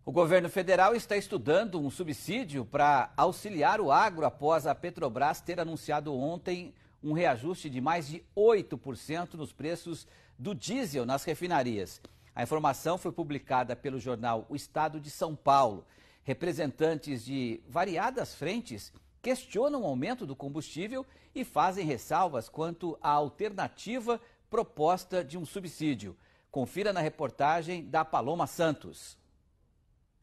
O governo federal está estudando um subsídio para auxiliar o agro após a Petrobras ter anunciado ontem um reajuste de mais de 8% nos preços do diesel nas refinarias. A informação foi publicada pelo jornal O Estado de São Paulo. Representantes de variadas frentes questionam o aumento do combustível e fazem ressalvas quanto à alternativa proposta de um subsídio. Confira na reportagem da Paloma Santos.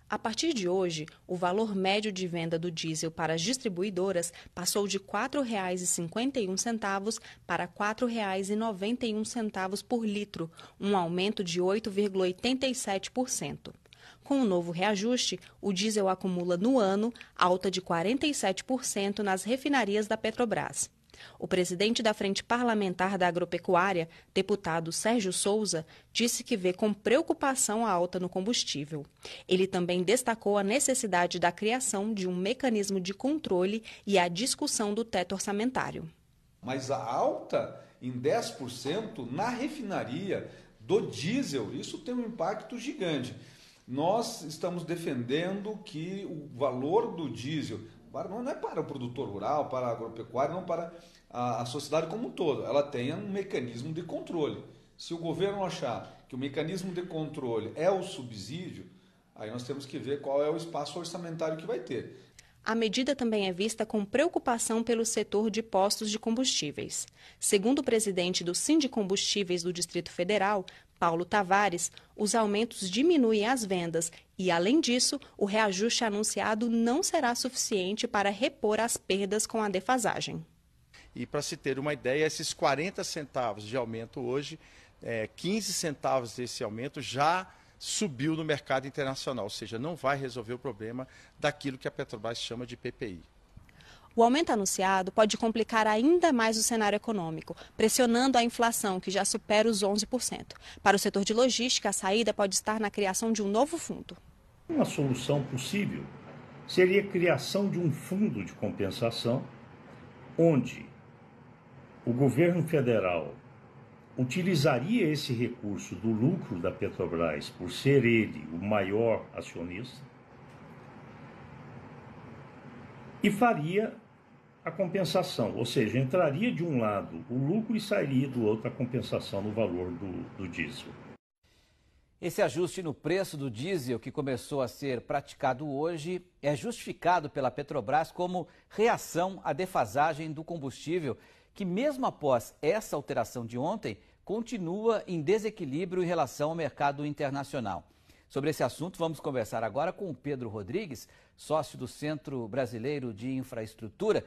A partir de hoje, o valor médio de venda do diesel para as distribuidoras passou de R$ 4,51 para R$ 4,91 por litro, um aumento de 8,87%. Com o novo reajuste, o diesel acumula no ano alta de 47% nas refinarias da Petrobras. O presidente da Frente Parlamentar da Agropecuária, deputado Sérgio Souza, disse que vê com preocupação a alta no combustível. Ele também destacou a necessidade da criação de um mecanismo de controle e a discussão do teto orçamentário. Mas a alta em 10% na refinaria do diesel, isso tem um impacto gigante. Nós estamos defendendo que o valor do diesel não é para o produtor rural, para a agropecuária, não para a sociedade como um todo. Ela tem um mecanismo de controle. Se o governo achar que o mecanismo de controle é o subsídio, aí nós temos que ver qual é o espaço orçamentário que vai ter. A medida também é vista com preocupação pelo setor de postos de combustíveis. Segundo o presidente do Sindicombustíveis do Distrito Federal, Paulo Tavares, os aumentos diminuem as vendas e, além disso, o reajuste anunciado não será suficiente para repor as perdas com a defasagem. E para se ter uma ideia, esses 40 centavos de aumento hoje, 15 centavos desse aumento já subiu no mercado internacional, ou seja, não vai resolver o problema daquilo que a Petrobras chama de PPI. O aumento anunciado pode complicar ainda mais o cenário econômico, pressionando a inflação, que já supera os 11%. Para o setor de logística, a saída pode estar na criação de um novo fundo. Uma solução possível seria a criação de um fundo de compensação, onde o governo federal utilizaria esse recurso do lucro da Petrobras, por ser ele o maior acionista, e faria a compensação, ou seja, entraria de um lado o lucro e sairia do outro a compensação no valor do diesel. Esse ajuste no preço do diesel que começou a ser praticado hoje é justificado pela Petrobras como reação à defasagem do combustível, que mesmo após essa alteração de ontem, continua em desequilíbrio em relação ao mercado internacional. Sobre esse assunto, vamos conversar agora com o Pedro Rodrigues, sócio do Centro Brasileiro de Infraestrutura.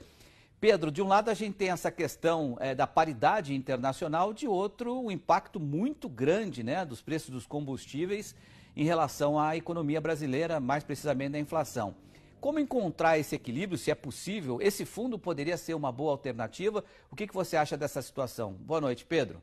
Pedro, de um lado a gente tem essa questão da paridade internacional, de outro o impacto muito grande, né, dos preços dos combustíveis em relação à economia brasileira, mais precisamente da inflação. Como encontrar esse equilíbrio, se é possível? Esse fundo poderia ser uma boa alternativa? O que você acha dessa situação? Boa noite, Pedro.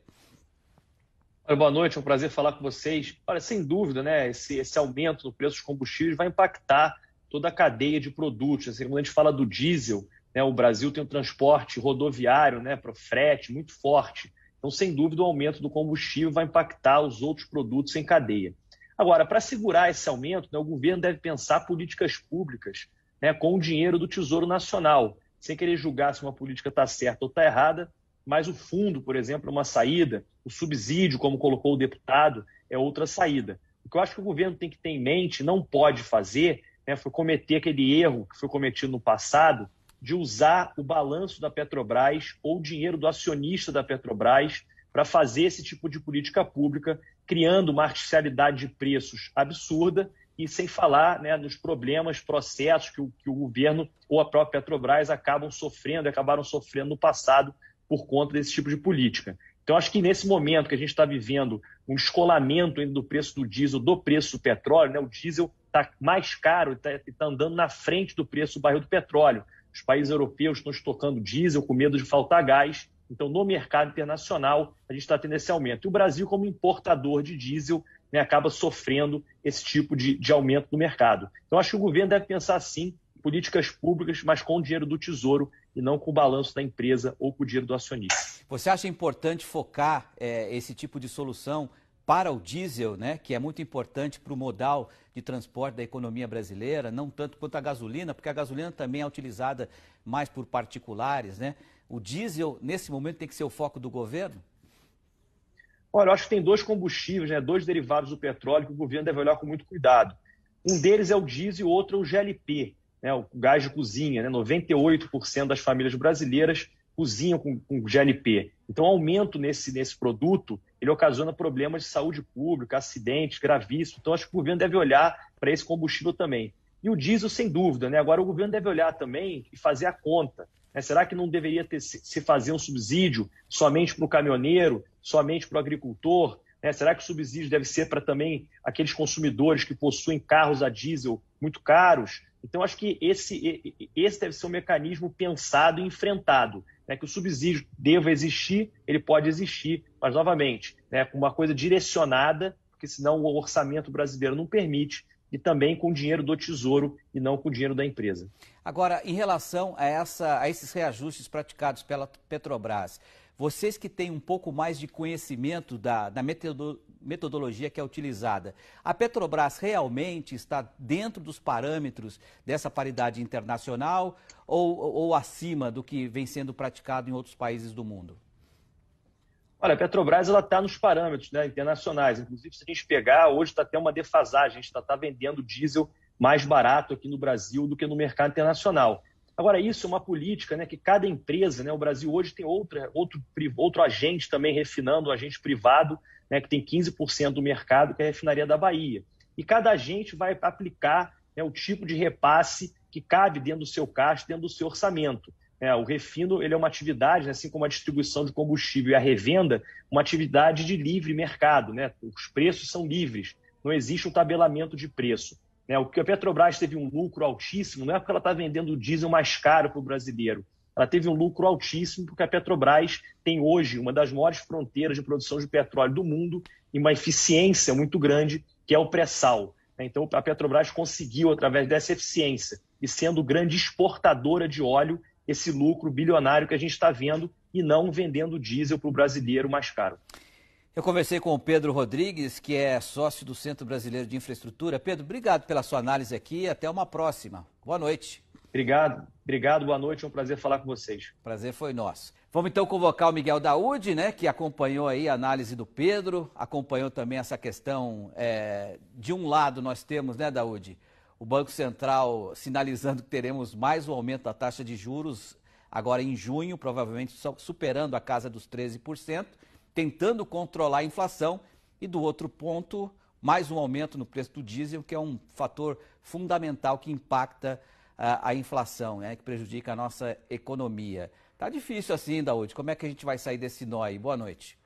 Boa noite, é um prazer falar com vocês. Olha, sem dúvida, né, esse aumento no preço dos combustíveis vai impactar toda a cadeia de produtos. Assim, quando a gente fala do diesel, né, o Brasil tem um transporte rodoviário, né, para o frete muito forte. Então, sem dúvida, o aumento do combustível vai impactar os outros produtos em cadeia. Agora, para segurar esse aumento, né, o governo deve pensar políticas públicas, né, com o dinheiro do Tesouro Nacional, sem querer julgar se uma política está certa ou está errada, mas o fundo, por exemplo, é uma saída, o subsídio, como colocou o deputado, é outra saída. O que eu acho que o governo tem que ter em mente, não pode fazer, né, foi cometer aquele erro que foi cometido no passado, de usar o balanço da Petrobras ou o dinheiro do acionista da Petrobras para fazer esse tipo de política pública, criando uma artificialidade de preços absurda e sem falar, né, nos problemas, processos que o governo ou a própria Petrobras acabaram sofrendo no passado por conta desse tipo de política. Então, acho que nesse momento que a gente está vivendo um descolamento do preço do diesel, do preço do petróleo, né, o diesel está mais caro, está andando na frente do preço do barril do petróleo. Os países europeus estão estocando diesel com medo de faltar gás. Então, no mercado internacional, a gente está tendo esse aumento. E o Brasil, como importador de diesel, né, acaba sofrendo esse tipo de aumento no mercado. Então, acho que o governo deve pensar, sim, políticas públicas, mas com o dinheiro do Tesouro e não com o balanço da empresa ou com o dinheiro do acionista. Você acha importante focar esse tipo de solução para o diesel, né, que é muito importante para o modal de transporte da economia brasileira, não tanto quanto a gasolina, porque a gasolina também é utilizada mais por particulares, né? O diesel, nesse momento, tem que ser o foco do governo? Olha, eu acho que tem dois combustíveis, né, dois derivados do petróleo que o governo deve olhar com muito cuidado. Um deles é o diesel e o outro é o GLP, né, o gás de cozinha. Né, 98% das famílias brasileiras cozinham com GLP. Então, o aumento nesse produto, ele ocasiona problemas de saúde pública, acidentes gravíssimos. Então, acho que o governo deve olhar para esse combustível também. E o diesel, sem dúvida, né? Agora, o governo deve olhar também e fazer a conta. Né? Será que não deveria se fazer um subsídio somente para o caminhoneiro, somente para o agricultor? Né? Será que o subsídio deve ser para também aqueles consumidores que possuem carros a diesel muito caros? Então, acho que esse deve ser um mecanismo pensado e enfrentado. Né? Que o subsídio deva existir, ele pode existir, mas, novamente, né, com uma coisa direcionada, porque senão o orçamento brasileiro não permite, e também com o dinheiro do Tesouro e não com o dinheiro da empresa. Agora, em relação a esses reajustes praticados pela Petrobras, vocês que têm um pouco mais de conhecimento da metodologia que é utilizada, a Petrobras realmente está dentro dos parâmetros dessa paridade internacional ou acima do que vem sendo praticado em outros países do mundo? Olha, a Petrobras está nos parâmetros, né, internacionais. Inclusive, se a gente pegar, hoje está até uma defasagem. A gente está vendendo diesel mais barato aqui no Brasil do que no mercado internacional. Agora, isso é uma política, né, que cada empresa, né, o Brasil hoje tem outro agente também refinando, um agente privado, né, que tem 15% do mercado, que é a refinaria da Bahia. E cada agente vai aplicar, né, o tipo de repasse que cabe dentro do seu caixa, dentro do seu orçamento. O refino, ele é uma atividade, assim como a distribuição de combustível e a revenda, uma atividade de livre mercado. Né? Os preços são livres, não existe um tabelamento de preço. O que a Petrobras teve um lucro altíssimo não é porque ela está vendendo o diesel mais caro para o brasileiro. Ela teve um lucro altíssimo porque a Petrobras tem hoje uma das maiores fronteiras de produção de petróleo do mundo e uma eficiência muito grande, que é o pré-sal. Então, a Petrobras conseguiu, através dessa eficiência, e sendo grande exportadora de óleo, esse lucro bilionário que a gente está vendo e não vendendo diesel para o brasileiro mais caro. Eu conversei com o Pedro Rodrigues, que é sócio do Centro Brasileiro de Infraestrutura. Pedro, obrigado pela sua análise aqui e até uma próxima. Boa noite. Obrigado, boa noite, é um prazer falar com vocês. Prazer foi nosso. Vamos então convocar o Miguel Daúde, né, que acompanhou aí a análise do Pedro, acompanhou também essa questão, de um lado nós temos, né, Daúde, o Banco Central sinalizando que teremos mais um aumento da taxa de juros agora em junho, provavelmente superando a casa dos 13%, tentando controlar a inflação. E do outro ponto, mais um aumento no preço do diesel, que é um fator fundamental que impacta a inflação, né, que prejudica a nossa economia. Tá difícil assim, Daúde. Como é que a gente vai sair desse nó aí? Boa noite.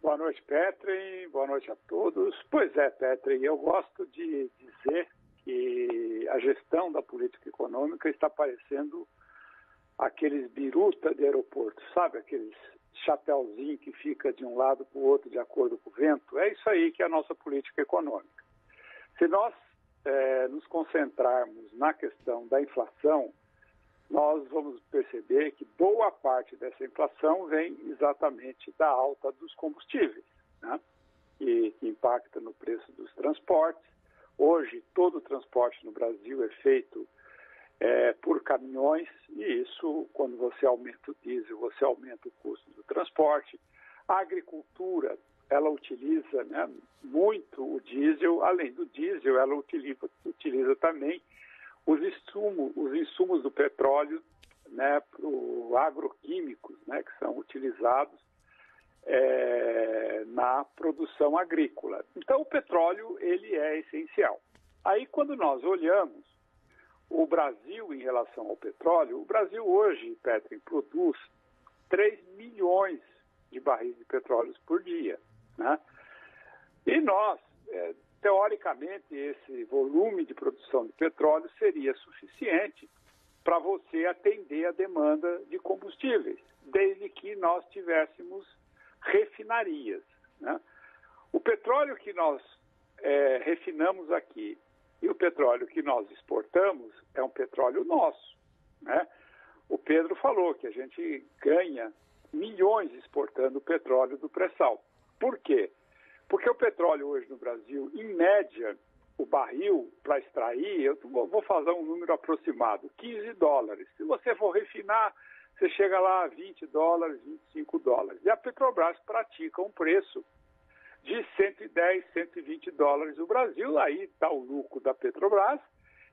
Boa noite, Petri. Boa noite a todos. Pois é, Petri, eu gosto de dizer que a gestão da política econômica está parecendo aqueles biruta de aeroporto, sabe? Aqueles chapéuzinho que fica de um lado para o outro de acordo com o vento. É isso aí que é a nossa política econômica. Se nós nos concentrarmos na questão da inflação, nós vamos perceber que boa parte dessa inflação vem exatamente da alta dos combustíveis, né? Que impacta no preço dos transportes. Hoje, todo o transporte no Brasil é feito por caminhões, e isso, quando você aumenta o diesel, você aumenta o custo do transporte. A agricultura, ela utiliza, né, muito o diesel. Além do diesel, ela utiliza também os insumos do petróleo, né, para agroquímicos, né, que são utilizados na produção agrícola. Então, o petróleo, ele é essencial. Aí, quando nós olhamos o Brasil em relação ao petróleo, o Brasil hoje, Petri, produz 3 milhões de barris de petróleo por dia, né? E nós, teoricamente, esse volume de produção de petróleo seria suficiente para você atender a demanda de combustíveis, desde que nós tivéssemos refinarias, né? O petróleo que nós refinamos aqui e o petróleo que nós exportamos é um petróleo nosso, né? O Pedro falou que a gente ganha milhões exportando o petróleo do pré-sal. Por quê? Porque o petróleo hoje no Brasil, em média, o barril para extrair, eu vou fazer um número aproximado, $15. Se você for refinar, você chega lá a $20, $25. E a Petrobras pratica um preço de $110, $120 no Brasil. Aí está o lucro da Petrobras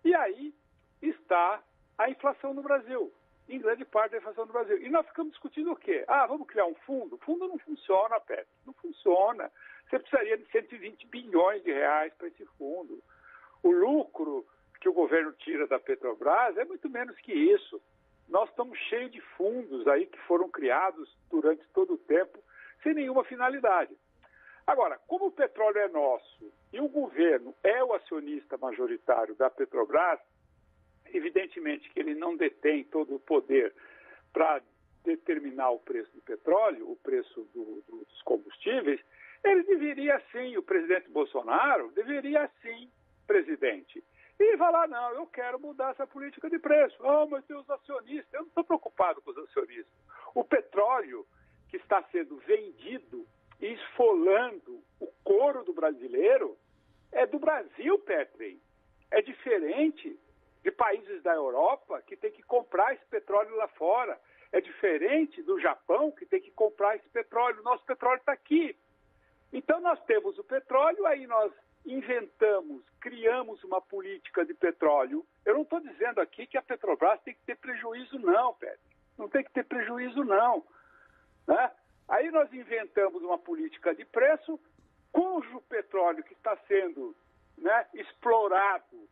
e aí está a inflação no Brasil, em grande parte da inflação no Brasil. E nós ficamos discutindo o quê? Vamos criar um fundo? O fundo não funciona, Petro, não funciona. Você precisaria de 120 bilhões de reais para esse fundo. O lucro que o governo tira da Petrobras é muito menos que isso. Nós estamos cheios de fundos aí que foram criados durante todo o tempo, sem nenhuma finalidade. Agora, como o petróleo é nosso e o governo é o acionista majoritário da Petrobras, evidentemente que ele não detém todo o poder para determinar o preço do petróleo, o preço dos combustíveis, ele deveria sim, o presidente Bolsonaro deveria sim, presidente, e falar, não, eu quero mudar essa política de preço. Mas tem os acionistas, eu não estou preocupado com os acionistas. O petróleo que está sendo vendido e esfolando o couro do brasileiro é do Brasil, Petri. É diferente de países da Europa que tem que comprar esse petróleo lá fora. É diferente do Japão que tem que comprar esse petróleo. Nosso petróleo está aqui. Então nós temos o petróleo, aí nós inventamos, criamos uma política de petróleo. Eu não estou dizendo aqui que a Petrobras tem que ter prejuízo, não, Pedro. Não tem que ter prejuízo, não. Né? Aí nós inventamos uma política de preço, cujo petróleo que está sendo, né, explorado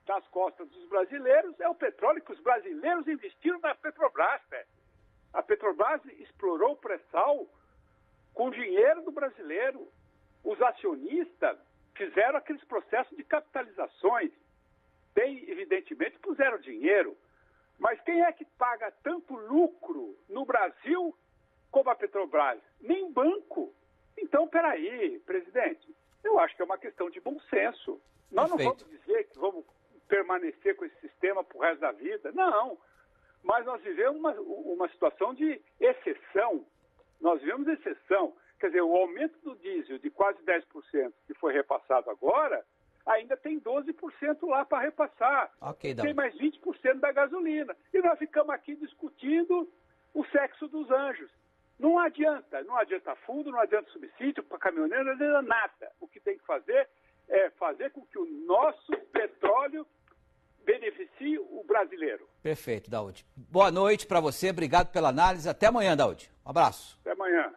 nas costas dos brasileiros é o petróleo que os brasileiros investiram na Petrobras, Pedro. A Petrobras explorou o pré-sal com dinheiro do brasileiro. Os acionistas fizeram aqueles processos de capitalizações. Evidentemente, puseram dinheiro. Mas quem é que paga tanto lucro no Brasil como a Petrobras? Nem banco. Então, peraí, presidente, eu acho que é uma questão de bom senso. Nós não vamos dizer que vamos permanecer com esse sistema pro resto da vida. Não. Mas nós vivemos uma situação de exceção. Nós vivemos exceção. Quer dizer, o aumento do diesel de quase 10% que foi repassado agora, ainda tem 12% lá para repassar. Tem mais 20% da gasolina. E nós ficamos aqui discutindo o sexo dos anjos. Não adianta fundo, não adianta subsídio para caminhoneiro, não adianta nada. O que tem que fazer é fazer com que o nosso petróleo beneficie o brasileiro. Perfeito, Daúde. Boa noite para você, obrigado pela análise. Até amanhã, Daúde. Um abraço. Até amanhã.